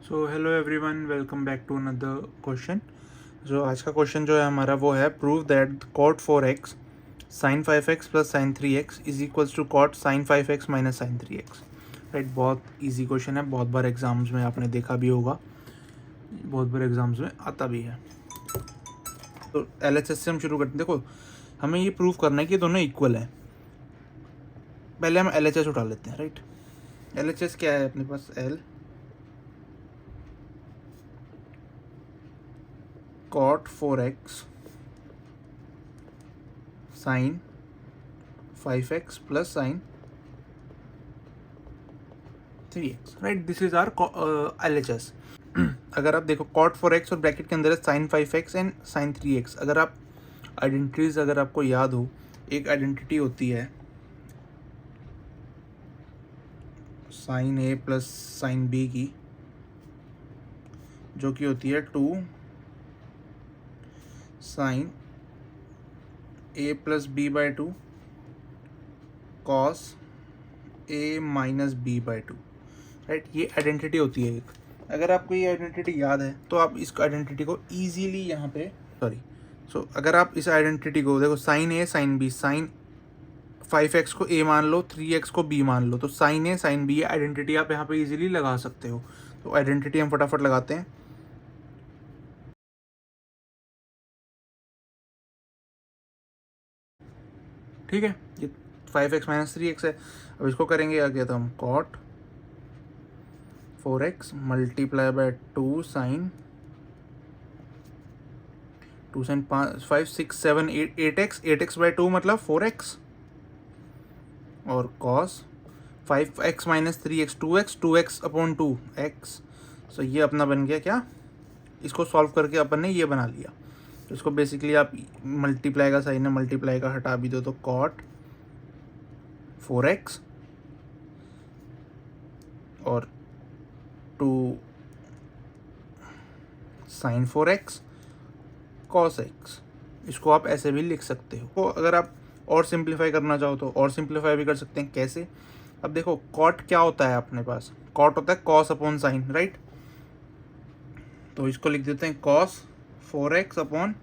So hello everyone, welcome back to another question. जो आज का क्वेश्चन जो है हमारा वो है prove that cot 4x sine 5x plus sine 3x is equals to cot sine 5x minus sine 3x। Right, बहुत easy question है, बहुत बार एग्जाम्स में आपने देखा भी होगा, बहुत बार एग्जाम्स में आता भी है। तो LHS से हम शुरू करते हैं। देखो, हमें ये प्रूव करना है कि दोनों इक्वल है। पहले हम LHS उठा लेते हैं। राइट, LHS क्या है अपने पास? L cot 4x sine 5x plus sine 3x। Right, this is our LHS। अगर आप देखो cot 4x और ब्रैकेट के अंदर है sign 5x and sign 3x। अगर आप आइडेंटिटीज अगर आपको याद हो, एक आइडेंटिटी होती है sine a plus sine b की, जो कि होती है 2 sine a plus b by 2 cos a minus b by 2। Right, ये आइडेंटिटी होती है एक। अगर आपको ये आइडेंटिटी याद है तो आप इस आइडेंटिटी को ईजीली यहाँ पे अगर आप इस आइडेंटिटी को देखो, साइन ए साइन बी, साइन 5x को a मान लो, 3x को b मान लो, तो साइन ए साइन बी आइडेंटिटी आप यहाँ पे इजीली लगा सकते हो। तो आइडेंटिटी हम फटाफट लगाते हैं। ठीक है, ये 5x माइनस 3x है। अब इसको करेंगे आगे, तो हम cot 4x multiply by 2 sine 5 6 7 8x by 2 मतलब 4x, और cos 5x minus 3x 2x upon 2x। सो ये अपना बन गया क्या? इसको सॉल्व करके अपन ने ये बना लिया। तो इसको बेसिकली आप मल्टीप्लाई का साइन है, मल्टीप्लाई का हटा भी दो तो कॉट 4x और 2 साइन 4x कॉस x। इसको आप ऐसे भी लिख सकते हो। तो अगर आप और सिंप्लीफाई करना चाहो तो और सिंप्लीफाई भी कर सकते हैं। कैसे? अब देखो, कॉट क्या होता है अपने पास? कॉट होता है कॉस अपॉन साइन। राइट, तो इसको लिख देते हैं cos 4x upon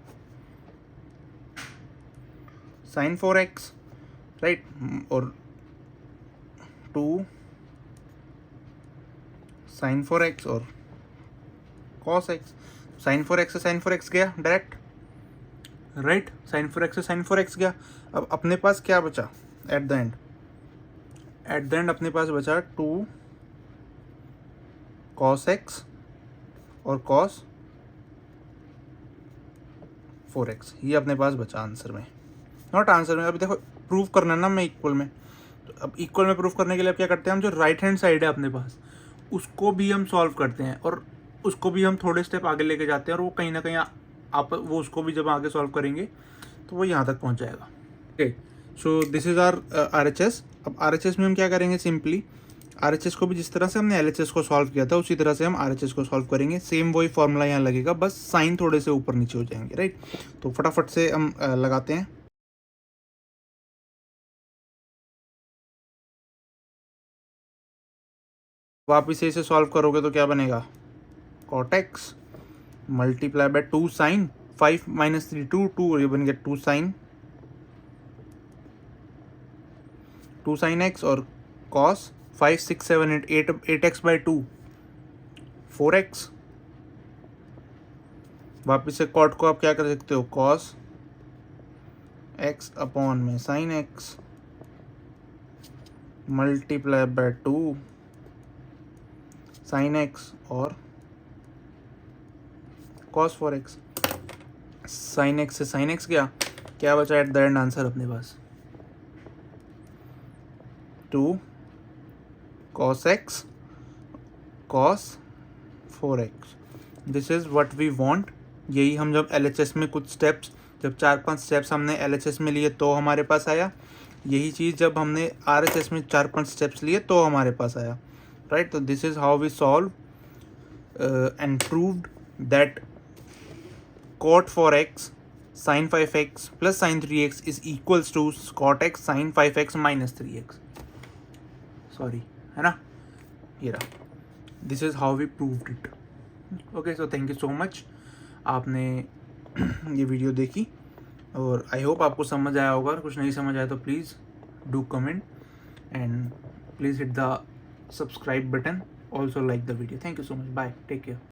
sine 4x। Right, और 2 साइन 4x और कॉस x। साइन 4x से साइन 4x गया डायरेक्ट। राइट, साइन 4x से साइन 4x गया। अब अपने पास क्या बचा at the and? Eight the and अपने पास बचा 2 कॉस x और कॉस 4x। ये अपने पास बचा आंसर में, नॉट आंसर में। अभी देखो, प्रूव करना है ना मैं इक्वल में। तो अब इक्वल में प्रूव करने के लिए अब क्या करते हैं हम? जो राइट हैंड साइड है अपने पास, उसको भी हम सॉल्व करते हैं और उसको भी हम थोड़े स्टेप आगे लेके जाते हैं, और वो कहीं ना कहीं आप वो उसको भी जब आगे सॉल्व करेंगे तो वो यहाँ तक पहुँच जाएगा। Okay, so this is our RHS। अब RHS में हम क्या करेंगे? सिंपली RHS को भी जिस तरह से हमने LHS को सॉल्व किया था उसी तरह से हम RHS को सॉल्व करेंगे। सेम वही फॉर्मूला यहाँ लगेगा, बस साइन थोड़े से ऊपर नीचे हो जाएंगे। राइट, तो फटाफट से हम लगाते हैं। वापिस इसे सॉल्व करोगे तो क्या बनेगा? Cot x multiply by 2 sine 5 minus 3 2 ये बन गया 2 साइन एक्स और कॉस 5 6 7 8 8x बाई 2 4x। वापिस से कॉट को आप क्या कर सकते हो? कॉस x अपॉन में sine x multiply by 2 sine x और कॉस 4x। साइन x से साइन x गया, क्या बचा एट द एंड आंसर अपने पास? 2 cos x cos 4x। This is what we want. यही हम जब LHS में कुछ स्टेप्स, जब 4-5 स्टेप्स हमने LHS में लिए तो हमारे पास आया। यही चीज़ जब हमने RHS में 4-5 स्टेप्स लिए तो हमारे पास आया। राइट, तो this is how we solve and proved that cot 4x sin 5x plus sin 3x is equals to cot x sin 5x minus 3x। Sorry, है ना, ये रहा। This is how we proved it. Okay, so thank you so much, आपने ये video देखी और I hope आपको समझ आया होगा। कुछ नहीं समझ आया तो please do comment and please hit the subscribe button, also like the video. Thank you so much, bye, take care.